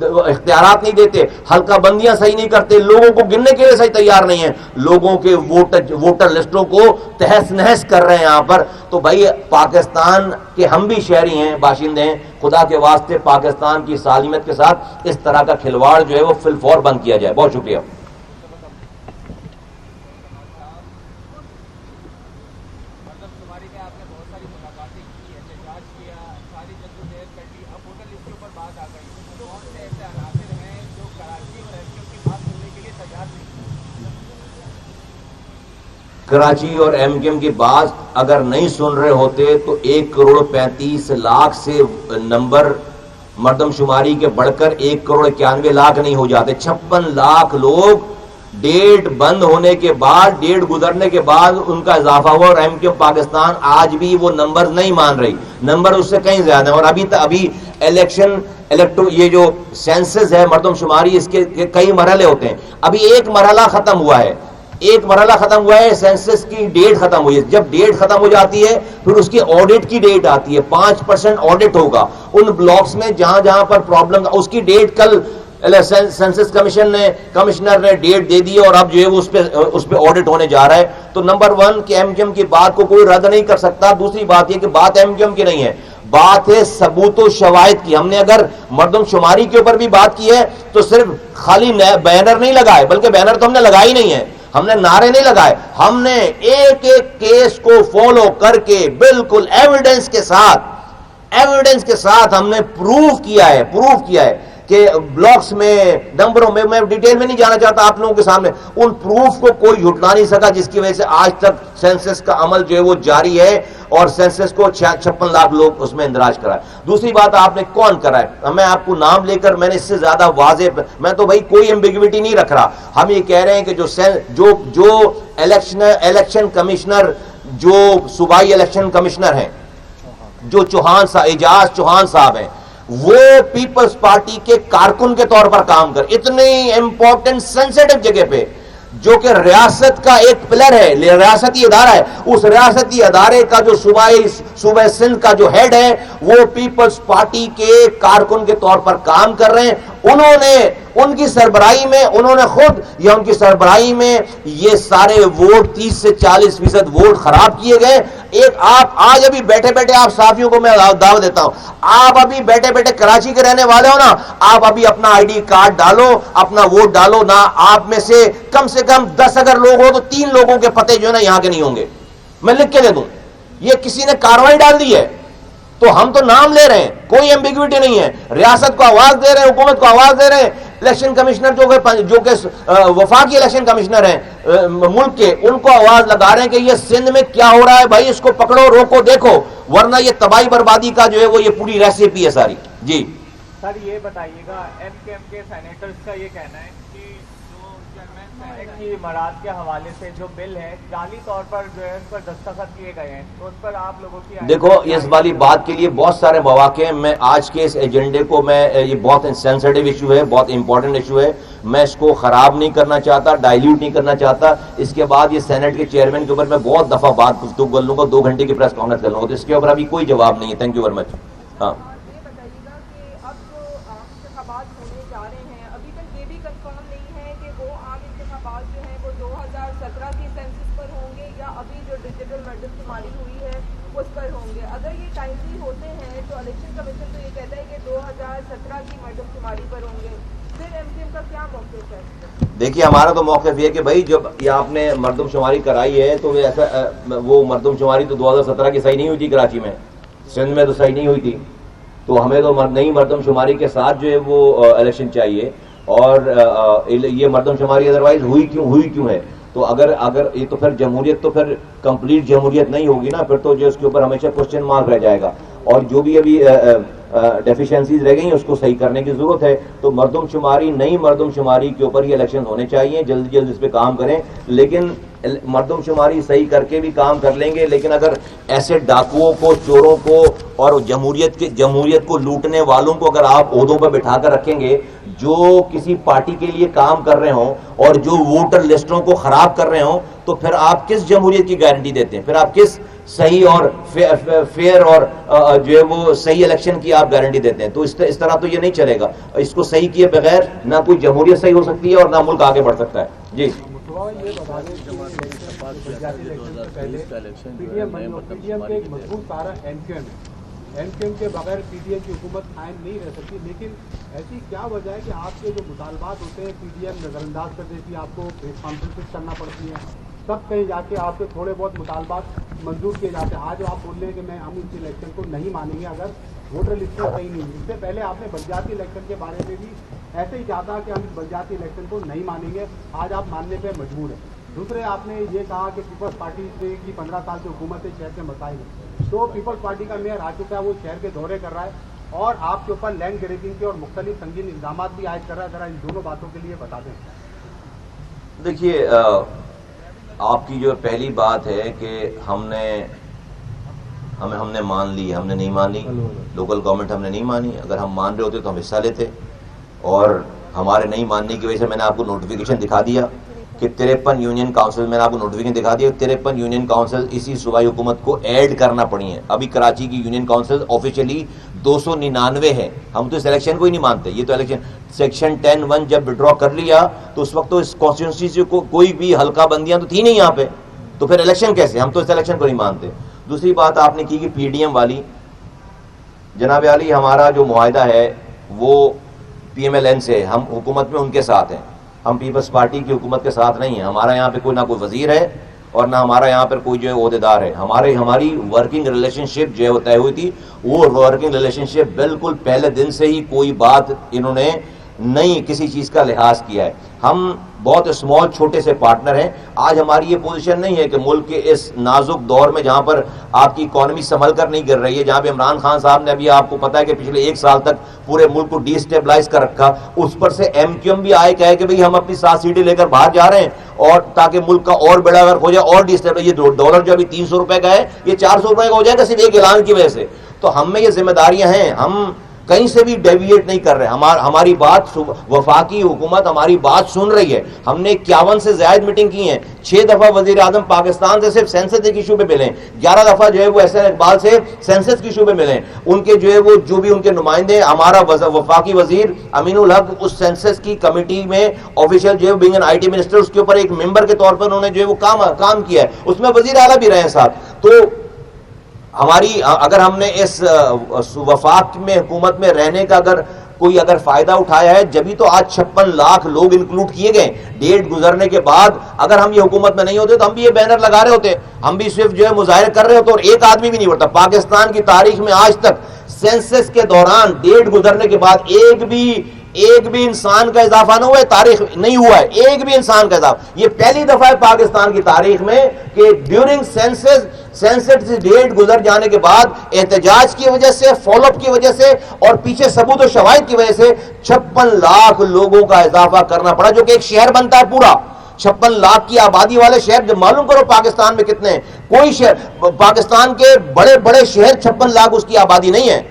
اختیارات نہیں دیتے، حلقہ بندیاں صحیح نہیں کرتے، لوگوں کو گننے کے لیے صحیح تیار نہیں ہیں، لوگوں کے ووٹر لسٹوں کو تہس نہس کر رہے ہیں یہاں پر۔ تو بھائی پاکستان کے ہم بھی شہری ہیں، باشندے ہیں، خدا کے واسطے پاکستان کی سالمیت کے ساتھ اس طرح کا کھلواڑ جو ہے وہ فی الفور بند کیا جائے۔ بہت شکریہ۔ کراچی اور ایم کیو ایم کی بات اگر نہیں سن رہے ہوتے تو 1,35,00,000 سے نمبر مردم شماری کے بڑھ کر 1,91,00,000 نہیں ہو جاتے۔ 56 لاکھ لوگ ڈیٹ بند ہونے کے بعد، ڈیٹ گزرنے کے بعد ان کا اضافہ ہوا، اور ایم کیو ایم پاکستان آج بھی وہ نمبر نہیں مان رہی، نمبر اس سے کہیں زیادہ ہے۔ اور ابھی یہ جو سینسس ہے، مردم شماری، اس کے کئی مرحلے ہوتے ہیں، ابھی ایک مرحلہ ختم ہوا ہے، سینسس کی ڈیٹ ختم ہوئی ہے۔ جب ڈیٹ ختم ہو جاتی ہے پھر اس کی آڈٹ کی ڈیٹ آتی ہے، 5% آڈٹ ہوگا ان بلاکس میں جہاں جہاں پر پرابلم، اس کی ڈیٹ کل سینسس کمشنر نے ڈیٹ دے دی اور اب جو ہے اس پہ آڈٹ ہونے جا رہا ہے. تو نمبر 1 کہ ایم کیو ایم کی بات کو کوئی رد نہیں کر سکتا. دوسری بات یہ کہ بات ایم کیو ایم کی نہیں ہے, بات ہے ثبوت و شواہد کی. ہم نے اگر مردم شماری کے اوپر بھی بات کی ہے تو صرف خالی بینر نہیں لگائے, بلکہ بینر تو ہم نے لگائی نہیں ہے, ہم نے نعرے نہیں لگائے, ہم نے ایک ایک کیس کو فالو کر کے بالکل ایویڈنس کے ساتھ ہم نے پروف کیا ہے کہ بلاکس میں نمبروں میں ڈیٹیل میں نہیں جانا چاہتا آپ لوگوں کے سامنے. ان پروف کو کوئی جھٹلا نہیں سکا, جس کی وجہ سے آج تک سینسس کا عمل جو ہے وہ جاری ہے اور سینسس کو 56 لاکھ لوگ اس میں اندراج کرا ہے. دوسری بات, آپ نے کون کرا ہے, میں آپ کو نام لے کر میں نے اس سے زیادہ واضح, میں تو بھائی کوئی ایمبیگوٹی نہیں رکھ رہا. ہم یہ کہہ رہے ہیں کہ جو الیکشن کمشنر, جو صوبائی الیکشن کمشنر ہیں, جو اعجاز چوہان صاحب ہیں, وہ پیپلز پارٹی کے کارکن کے طور پر کام کر, اتنی امپورٹنٹ سینسیٹیو جگہ پہ جو کہ ریاست کا ایک پلر ہے, ریاستی ادارہ ہے, اس ریاستی ادارے کا جو صوبہ سندھ کا جو ہیڈ ہے وہ پیپلز پارٹی کے کارکن کے طور پر کام کر رہے ہیں. انہوں نے ان کی سربراہی میں, انہوں نے خود یا ان کی سربراہی میں یہ سارے ووٹ 30 سے 40% ووٹ خراب کیے گئے. ایک آپ آج ابھی بیٹھے بیٹھے, آپ صحافیوں کو میں دعوت دیتا ہوں, آپ ابھی بیٹھے بیٹھے کراچی کے رہنے والے ہو نا, آپ ابھی اپنا آئی ڈی کارڈ ڈالو, اپنا ووٹ ڈالو نا, آپ میں سے کم 10 اگر لوگ ہو تو 3 لوگوں کے پتے جو ہے نا یہاں کے نہیں ہوں گے, میں لکھ کے دے دوں. یہ کسی نے کاروائی ڈال دی ہے, تو ہم تو نام لے رہے ہیں, کوئی ایمبیگوٹی نہیں ہے, ریاست کو آواز دے رہے ہیں, حکومت کو آواز دے رہے ہیں. الیکشن کمشنر جو کہ وفاقی الیکشن کمشنر ہیں ملک کے, ان کو آواز لگا رہے ہیں کہ یہ سندھ میں کیا ہو رہا ہے بھائی, اس کو پکڑو, روکو, دیکھو, ورنہ یہ تباہی بربادی کا جو ہے وہ یہ پوری ریسیپی ہے ساری. جی سر یہ بتائیے گا, ایم کیو ایم کے سینیٹرز کا یہ کہنا ہے کہ جو چیئرمین سینیٹ کی امارات کے حوالے سے جو بل ہے جعلی طور پر جو ہے اس پر دستخط کیے گئے ہیں, تو اس پر آپ لوگوں کی دیکھو, اس والی بات کے لیے بہت سارے مواقع ہیں. میں آج کے اس ایجنڈے کو یہ بہت سینسیٹیو ایشو ہے, بہت امپورٹنٹ ایشو ہے, میں اس کو خراب نہیں کرنا چاہتا, ڈائلیوٹ نہیں کرنا چاہتا. اس کے بعد یہ سینٹ کے چیئرمین کے اوپر میں بہت دفعہ بات گفتگو کر لوں گا, 2 گھنٹے کی پریس کانفرنس کر لوں گا, تو اس کے اوپر ابھی کوئی جواب نہیں ہے. Thank you very much. ہاں دیکھیے, ہمارا تو موقف یہ ہے کہ بھائی جب یہ آپ نے مردم شماری کرائی ہے تو ایسا, وہ مردم شماری تو 2017 کی صحیح نہیں ہوئی تھی کراچی میں, سندھ میں تو صحیح نہیں ہوئی تھی, تو ہمیں تو نئی مردم شماری کے ساتھ جو ہے وہ الیکشن چاہیے. اور یہ مردم شماری ادروائز ہوئی کیوں ہے, تو اگر یہ تو پھر جمہوریت تو پھر کمپلیٹ جمہوریت نہیں ہوگی نا, پھر تو جو اس کے اوپر ہمیشہ کوشچن مارک رہ جائے گا, اور جو بھی ابھی ڈیفیشنسیز رہ گئی ہیں اس کو صحیح کرنے کی ضرورت ہے. تو مردم شماری, نئی مردم شماری کے اوپر یہ الیکشن ہونے چاہیے, جلدی اس پہ کام کریں. لیکن مردم شماری صحیح کر کے بھی کام کر لیں گے, لیکن اگر ایسے ڈاکوؤں کو, چوروں کو اور جمہوریت کو لوٹنے والوں کو اگر آپ عہدوں پر بٹھا کر رکھیں گے, جو کسی پارٹی کے لیے کام کر رہے ہوں اور جو ووٹر لسٹوں کو خراب کر رہے ہوں, تو پھر آپ کس جمہوریت کی گارنٹی دیتے ہیں, پھر آپ کس صحیح اور فیئر اور جو ہے وہ صحیح الیکشن کی آپ گارنٹی دیتے ہیں. تو اس طرح تو یہ نہیں چلے گا. اس کو صحیح کیے بغیر نہ کوئی جمہوریت صحیح ہو سکتی ہے اور نہ ملک آگے بڑھ سکتا ہے. جی ایم کیو ایم کے بغیر پی ڈی ایم کی حکومت قائم نہیں رہ سکتی, لیکن ایسی کیا وجہ ہے کہ آپ کے جو مطالبات ہوتے ہیں پی ڈی ایم نظر انداز کر دیتی ہے, آپ کو پریس کانفرنس کرنا پڑتی ہے, تب کہیں جا کے آپ کے تھوڑے بہت مطالبات منظور کیے جاتے ہیں. آج آپ بول رہے ہیں کہ میں ہم اس الیکشن کو نہیں مانیں گے اگر ووٹر لسٹ میں صحیح نہیں ہوئی. اس سے پہلے آپ نے بلدیاتی الیکشن کے بارے میں بھی ایسے ہی کہا تھا کہ ہم اس بلدیاتی الیکشن کو نہیں مانیں گے, آج آپ ماننے پہ مجبور ہیں. دوسرے آپ نے یہ کہا کہ پیپلز پارٹی کی 15 سال سے حکومت ہے, شہر کے مسائل ہیں, تو پیپلز پارٹی کا میئر آ چکا ہے, وہ شہر کے دورے کر رہا ہے اور آپ کے اوپر لینڈ گریبنگ کے اور مختلف سنگین الزامات بھی عائد کر رہا ہے. ذرا ان دونوں باتوں کے لیے بتا دیں. دیکھیے, آپ کی جو پہلی بات ہے کہ ہم نے مان لی, ہم نے نہیں مانی, لوکل گورنمنٹ ہم نے نہیں مانی. اگر ہم مان رہے ہوتے تو ہم حصہ لیتے, اور ہمارے نہیں ماننے کی وجہ سے میں نے آپ کو نوٹیفیکیشن دکھا دیا کہ 53 یونین کاؤنسل، میں نے آپ کو نوٹیفیکیشن دکھا دیا، 53 یونین کاؤنسل اسی صوبائی حکومت کو ایڈ کرنا پڑی ہیں. ابھی کراچی کی یونین کاؤنسل آفیشلی 299 ہے. ہم تو اس الیکشن کو ہی نہیں مانتے. یہ تو الیکشن سیکشن 10(1) جب وڈرا کر لیا تو اس وقت تو اس کانسٹیٹیوئنسی سے کوئی بھی حلقہ بندیاں تو تھی نہیں یہاں پہ، تو پھر الیکشن کیسے؟ ہم تو اس الیکشن کو نہیں مانتے. دوسری بات آپ نے کی کہ پی ڈی ایم والی، جناب عالی ہمارا جو معاہدہ ہے وہ پی ایم ایل این سے، ہم حکومت میں ان کے ساتھ ہیں، ہم پیپلز پارٹی کی حکومت کے ساتھ نہیں ہیں. ہمارا یہاں پہ کوئی نہ کوئی وزیر ہے اور نہ ہمارا یہاں پر کوئی جو ہے عہدیدار ہے. ہماری ورکنگ ریلیشن شپ جو ہے وہ طے ہوئی تھی. وہ ورکنگ ریلیشن شپ بالکل پہلے دن سے ہی کوئی بات انہوں نے نہیں کسی چیز کا لحاظ کیا ہے. ہم بہت اسمال چھوٹے سے پارٹنر ہیں. آج ہماری یہ پوزیشن نہیں ہے کہ ملک کے اس نازک دور میں جہاں پر آپ کی اکانومی سنبھل کر نہیں گر رہی ہے، جہاں پہ عمران خان صاحب نے ابھی آپ کو پتا ہے کہ پچھلے 1 سال تک پورے ملک کو ڈی اسٹیبلائز کر رکھا، اس پر سے ایم کیو ایم بھی آئے کہے کہ بھئی ہم اپنی 7 سیٹیں لے کر باہر جا رہے ہیں اور تاکہ ملک کا اور بیڑا غرق ہو جائے اور ڈی اسٹیبلائز. یہ ڈالر جو ابھی 300 روپے کا ہے یہ 400 روپے کا ہو جائے گا صرف ایک اعلان کی وجہ سے. تو ہم میں یہ ذمہ داریاں ہیں، ہم کہیں سے بھی ڈیویٹ نہیں کر رہے. ہماری بات وفاقی حکومت ہماری بات سن رہی ہے. ہم نے 51 سے زائد میٹنگ کی ہیں. 6 دفعہ وزیر اعظم پاکستان سے صرف سینسس کے ایشو پہ ملے ہیں. 11 دفعہ جو ہے وہ احسن اقبال سے سینسس کے ایشو پہ ملے ہیں. ان کے جو ہے وہ جو بھی ان کے نمائندے، ہمارا وفاقی وزیر امین الحق اس سینسس کی کمیٹی میں آفیشیل جو ہے being an I T minister اس کے اوپر ایک ممبر کے طور پر انہوں نے جو ہے وہ کام کیا ہے. اس میں وزیر اعلیٰ بھی رہے ہیں ساتھ. تو ہماری اگر ہم نے اس وفاق میں حکومت میں رہنے کا اگر فائدہ اٹھایا ہے، جبھی تو آج 56 لاکھ لوگ انکلوڈ کیے گئے. ڈیٹ گزرنے کے بعد اگر ہم یہ حکومت میں نہیں ہوتے تو ہم بھی یہ بینر لگا رہے ہوتے، ہم بھی صرف جو ہے مظاہرے کر رہے ہوتے اور ایک آدمی بھی نہیں بڑھتا. پاکستان کی تاریخ میں آج تک سینسس کے دوران ڈیٹ گزرنے کے بعد ایک بھی انسان کا اضافہ نہ ہوا ہے، تاریخ نہیں ہوا ہے ایک بھی انسان کا اضافہ. یہ پہلی دفعہ ہے پاکستان کی تاریخ میں کہ ڈیورنگ سینسس ڈیٹ گزر جانے کے بعد احتجاج کی وجہ سے، فالو اپ کی وجہ سے اور پیچھے ثبوت و شواہد کی وجہ سے 56 لاکھ لوگوں کا اضافہ کرنا پڑا، جو کہ ایک شہر بنتا ہے پورا. 56 لاکھ کی آبادی والے شہر جو معلوم کرو پاکستان میں کتنے ہیں. کوئی شہر پاکستان کے بڑے شہر 56 لاکھ اس کی آبادی نہیں ہے.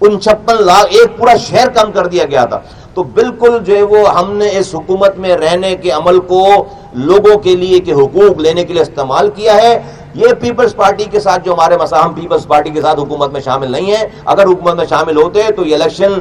ان 56 لاکھ ایک پورا شہر کم کر دیا گیا تھا. تو بالکل جو ہے وہ ہم نے اس حکومت میں رہنے کے عمل کو لوگوں کے لیے کہ حقوق لینے کے لیے استعمال کیا ہے. یہ پیپلز پارٹی کے ساتھ جو ہمارے مساہم پیپلز پارٹی کے ساتھ حکومت میں شامل نہیں ہیں. اگر حکومت میں شامل ہوتے تو یہ الیکشن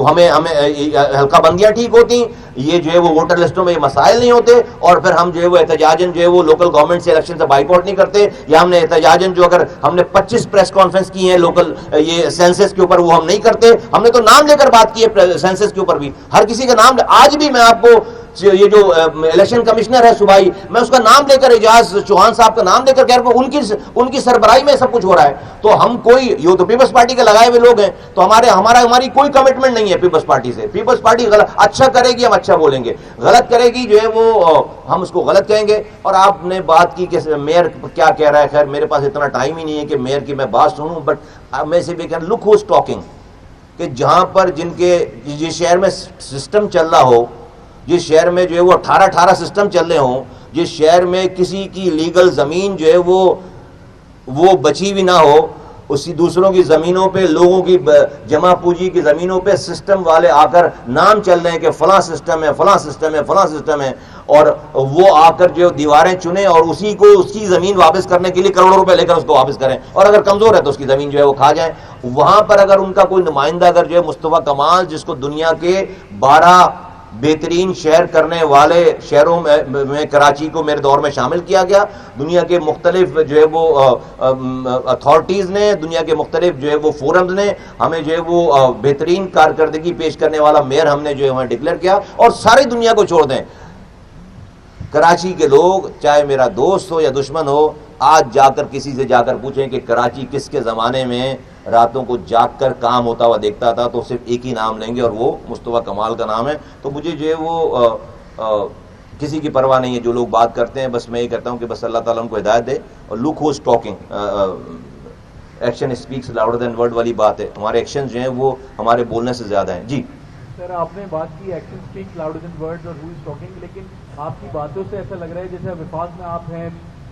ہمیں حلقہ بندیاں ٹھیک ہوتی، یہ جو ہے وہ ووٹر لسٹوں میں یہ مسائل نہیں ہوتے، اور پھر ہم جو ہے وہ احتجاجن جو ہے وہ لوکل گورنمنٹ سے الیکشن سے بائیکاٹ نہیں کرتے. یا ہم نے احتجاجن جو اگر ہم نے 25 پریس کانفرنس کی ہیں لوکل یہ سینسس کے اوپر وہ ہم نہیں کرتے. ہم نے تو نام لے کر بات کی ہے سینسس کے اوپر بھی، ہر کسی کا نام. آج بھی میں آپ کو یہ جو الیکشن کمشنر ہے صوبائی، میں اس کا نام لے کر اعجاز چوہان صاحب کا نام لے کر کہہ رہا ہوں، ان کی سربراہی میں سب کچھ ہو رہا ہے. تو ہم کوئی یہ تو پیپلز پارٹی کے لگائے ہوئے لوگ ہیں، تو ہماری کوئی کمٹمنٹ نہیں ہے پیپلز پارٹی سے. پیپلز پارٹی اچھا کرے گی ہم اچھا بولیں گے، غلط کرے گی جو ہے وہ ہم اس کو غلط کہیں گے. اور آپ نے بات کی کہ میئر کیا کہہ رہا ہے، خیر میرے پاس اتنا ٹائم ہی نہیں ہے کہ میئر کی میں بات سنوں، بٹ میں سے بھی کہہ لک ہوز ٹاکنگ کہ جہاں پر جس شہر میں سسٹم چل رہا ہو، جس شہر میں جو ہے وہ 18 سسٹم چل رہے ہوں، جس شہر میں کسی کی لیگل زمین جو ہے وہ بچی بھی نہ ہو، اسی دوسروں کی زمینوں پہ لوگوں کی جمع پوجی کی زمینوں پہ سسٹم والے آ کر نام چل رہے ہیں کہ فلاں سسٹم ہے فلاں سسٹم ہے فلاں سسٹم ہے، اور وہ آ کر جو دیواریں چنیں اور اسی کی زمین واپس کرنے کے لیے کروڑوں روپے لے کر اس کو واپس کریں، اور اگر کمزور ہے تو اس کی زمین جو ہے وہ کھا جائیں. وہاں پر اگر ان کا کوئی نمائندہ اگر جو ہے مصطفیٰ کمال، جس کو دنیا کے 12 بہترین شہر کرنے والے شہروں میں کراچی کو میرے دور میں شامل کیا گیا، دنیا کے مختلف جو ہے وہ اتھارٹیز نے، دنیا کے مختلف جو ہے وہ فورمز نے ہمیں جو ہے وہ بہترین کارکردگی پیش کرنے والا میئر ہم نے جو ہے ہمیں ڈکلیئر کیا. اور ساری دنیا کو چھوڑ دیں، کراچی کے لوگ چاہے میرا دوست ہو یا دشمن ہو، آج جا کر کسی سے جا کر پوچھیں کہ کراچی کس کے زمانے میں راتوں کو جاگ کر کام ہوتا ہوا دیکھتا تھا، تو صرف ایک ہی نام لیں گے اور وہ مصطفیٰ کمال کا نام ہے. تو مجھے جو ہے وہ کسی کی پرواہ نہیں ہے جو لوگ بات کرتے ہیں. بس میں یہ کہتا ہوں کہ بس اللہ تعالیٰ ان کو ہدایت دے. اور look who's talking, action speaks louder than word والی بات ہے. ہمارے ایکشن جو ہیں وہ ہمارے بولنے سے زیادہ ہیں. جی سر، آپ نے بات کی action speaks louder than words اور ہو از ٹاکنگ، لیکن آپ کی باتوں سے ایسا لگ رہا ہے جیسے وفاق میں آپ ہیں،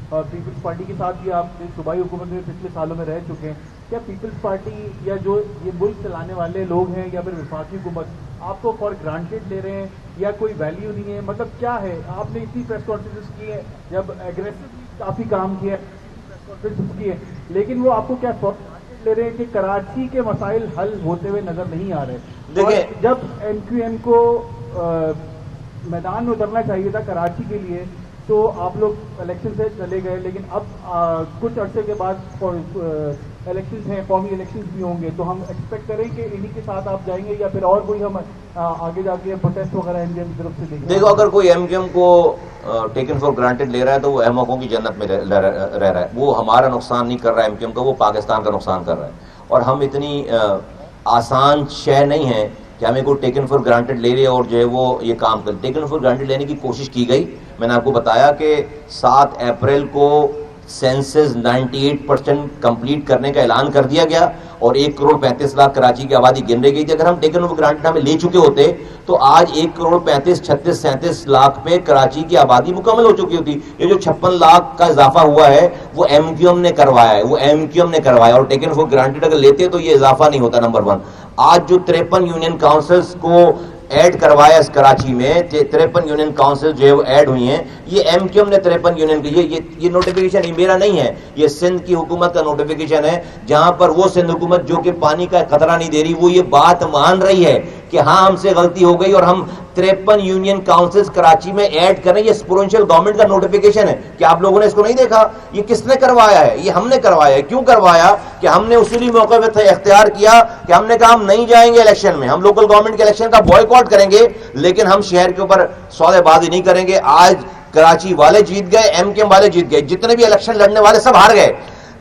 اور پیپلز پارٹی کے ساتھ بھی آپ صوبائی حکومت میں پچھلے سالوں میں رہ چکے ہیں. کیا پیپلز پارٹی یا جو یہ ملک چلانے والے لوگ ہیں یا پھر وفاقی حکومت آپ کو فار گرانٹیڈ لے رہے ہیں یا کوئی ویلیو نہیں ہے؟ مطلب کیا ہے؟ آپ نے اتنی پریس کانفرنس کی ہے, جب ایگریسو کافی کام کیا پریس کانفرنس کی ہے, لیکن وہ آپ کو کیا فار گرانٹیڈ لے رہے ہیں کہ کراچی کے مسائل حل ہوتے ہوئے نظر نہیں آ رہے؟ دیکھیں, جب ایم کیو ایم کو میدان میں اترنا چاہیے تھا کراچی کے لیے تو آپ لوگ الیکشن سے چلے گئے, لیکن اب کچھ عرصے کے بعد الیکشنز ہیں, قومی الیکشنز بھی ہوں گے, تو ہم ایکسپیکٹ کریں کہ انہی کے ساتھ آپ جائیں گے یا پھر اور کوئی ہم آگے جا کے پروٹیسٹ وغیرہ ایم کیو ایم کی طرف سے دیکھیں؟ دیکھو, اگر کوئی ایم کیو ایم کو ٹیکن فار گرانٹیڈ لے رہا ہے تو وہ احمقوں کی جنت میں رہ رہا ہے. وہ ہمارا نقصان نہیں کر رہا ہے ایم کیو ایم کا, وہ پاکستان کا نقصان کر رہا ہے. اور ہم اتنی آسان شے نہیں ہیں کہ ہمیں کوئی ٹیکن فار گرانٹیڈ لے لے اور جو ہے وہ یہ کام کرے. ٹیکن فار گرانٹیڈ لینے کی کوشش کی گئی. میں نے آپ کو بتایا کہ 7 اپریل کو سینسز 98% کمپلیٹ کرنے کا اعلان کر دیا گیا اور 1,35,00,000 کراچی کی آبادی گن رہی گئی تھی. اگر ہم ٹیکن فار گرانٹیڈ ہمیں لے چکے ہوتے تو آج 1,35,36,37 لاکھ پہ کراچی کی آبادی مکمل ہو چکی ہوتی. یہ جو 56 لاکھ کا اضافہ ہوا ہے وہ ایم کیو ایم نے کروایا ہے, وہ ایم کیو ایم نے کروایا. اور ٹیکن فار گرانٹیڈ اگر لیتے تو یہ اضافہ نہیں ہوتا. نمبر 1, آج جو 53 یونین کاؤنسلز کو ایڈ کروایا اس کراچی میں, 53 یونین کاؤنسل جو ہے وہ ایڈ ہوئی ہیں, یہ ایم کیو ایم نے 53 یونین کی. یہ نوٹیفیکیشن میرا نہیں ہے, یہ سندھ کی حکومت کا نوٹیفیکیشن ہے, جہاں پر وہ سندھ حکومت جو کہ پانی کا خطرہ نہیں دے رہی, وہ یہ بات مان رہی ہے کہ ہاں ہم سے غلطی ہو گئی اور ہم 53 یونین کاؤنسلز کراچی میں ایڈ کریں. یہ پروونشل گورنمنٹ کا نوٹیفیکیشن ہے. کیا آپ لوگوں نے اس کو نہیں دیکھا؟ یہ کس نے کروایا ہے؟ یہ ہم نے کروایا ہے. کیوں کروایا؟ کہ ہم نے اصولی موقع پہ اختیار کیا کہ ہم نے کہا ہم نہیں جائیں گے الیکشن میں, ہم لوکل گورنمنٹ کے الیکشن کا بوائیکاٹ کریں گے, لیکن ہم شہر کے اوپر سودے بازی نہیں کریں گے. آج کراچی والے جیت گئے, ایم کیو ایم والے جیت گئے, جتنے بھی الیکشن لڑنے والے سب ہار گئے.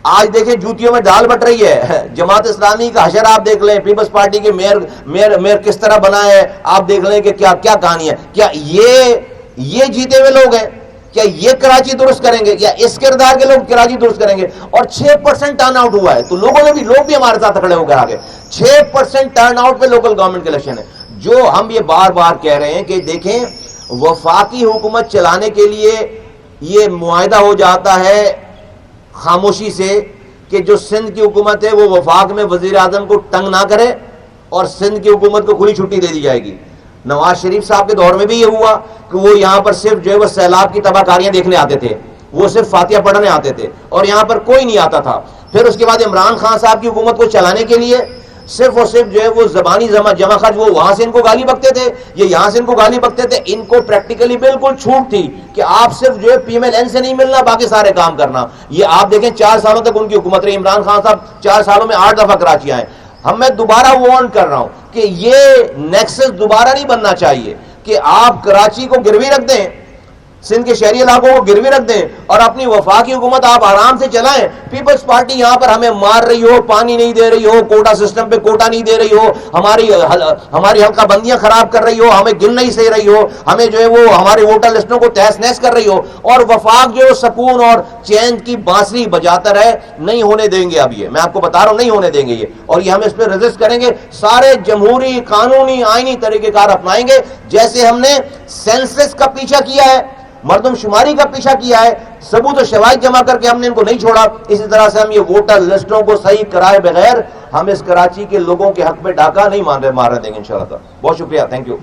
آج دیکھیں جوتیوں میں ڈال بٹ رہی ہے. جماعت اسلامی کا حشر آپ دیکھ لیں, پیپلز پارٹی کے میئر کس طرح بنا ہے آپ دیکھ لیں کہ کیا کیا کہانی ہے. کیا یہ جیتے ہوئے لوگ ہیں؟ کیا یہ کراچی درست کریں گے؟ کیا اس کردار کے لوگ کراچی درست کریں گے؟ اور 6% ٹرن آؤٹ ہوا ہے, تو لوگ بھی ہمارے ساتھ کھڑے ہو کر آگے. 6% ٹرن آؤٹ پہ لوکل گورنمنٹ کے الیکشن ہے. جو ہم یہ بار بار کہہ رہے ہیں کہ دیکھیں, وفاقی حکومت چلانے کے لیے یہ معاہدہ ہو جاتا ہے خاموشی سے کہ جو سندھ کی حکومت ہے وہ وفاق میں وزیر اعظم کو تنگ نہ کرے اور سندھ کی حکومت کو کھلی چھٹی دے دی جائے گی. نواز شریف صاحب کے دور میں بھی یہ ہوا کہ وہ یہاں پر صرف جو ہے وہ سیلاب کی تباہ کاریاں دیکھنے آتے تھے, وہ صرف فاتحہ پڑھنے آتے تھے اور یہاں پر کوئی نہیں آتا تھا. پھر اس کے بعد عمران خان صاحب کی حکومت کو چلانے کے لیے صرف اور صرف جو ہے وہ زبانی جمع خرچ, وہ وہاں سے ان کو گالی بکتے تھے, یہ یہاں سے ان کو گالی بکتے تھے. ان کو پریکٹیکلی بالکل چھوٹ تھی کہ آپ صرف جو ہے پی ایم ایل این سے نہیں ملنا, باقی سارے کام کرنا. یہ آپ دیکھیں 4 سالوں تک ان کی حکومت رہی. عمران خان صاحب 4 سالوں میں 8 دفعہ کراچی آئے. میں دوبارہ وارن کر رہا ہوں کہ یہ نیکسس دوبارہ نہیں بننا چاہیے کہ آپ کراچی کو گروی رکھ دیں, سندھ کے شہری علاقوں کو گروی رکھ دیں اور اپنی وفاقی حکومت آپ آرام سے چلائیں. پیپلز پارٹی یہاں پر ہمیں مار رہی ہو, پانی نہیں دے رہی ہو, کوٹا سسٹم پہ کوٹا نہیں دے رہی ہو, ہماری حلقہ بندیاں خراب کر رہی ہو, ہمیں گن نہیں سہ رہی ہو, ہمیں جو ہے وہ ہمارے ووٹر لسٹوں کو تہس نہس کر رہی ہو, اور وفاق جو ہے سکون اور چین کی بانسری بجاتا رہے. نہیں ہونے دیں گے. اب یہ میں آپ کو بتا رہا ہوں, نہیں ہونے دیں گے یہ, اور یہ ہم اس پہ ریزسٹ کریں گے. سارے جمہوری قانونی آئینی طریقہ کار اپنائیں گے, جیسے ہم نے سینسس کا پیچھا کیا ہے, مردم شماری کا پیچھا کیا ہے, ثبوت و شواہد جمع کر کے ہم نے ان کو نہیں چھوڑا. اسی طرح سے ہم یہ ووٹر لسٹوں کو صحیح کرائے بغیر ہم اس کراچی کے لوگوں کے حق میں ڈاکہ نہیں مارنے دیں گے انشاءاللہ. بہت شکریہ, تھینک یو.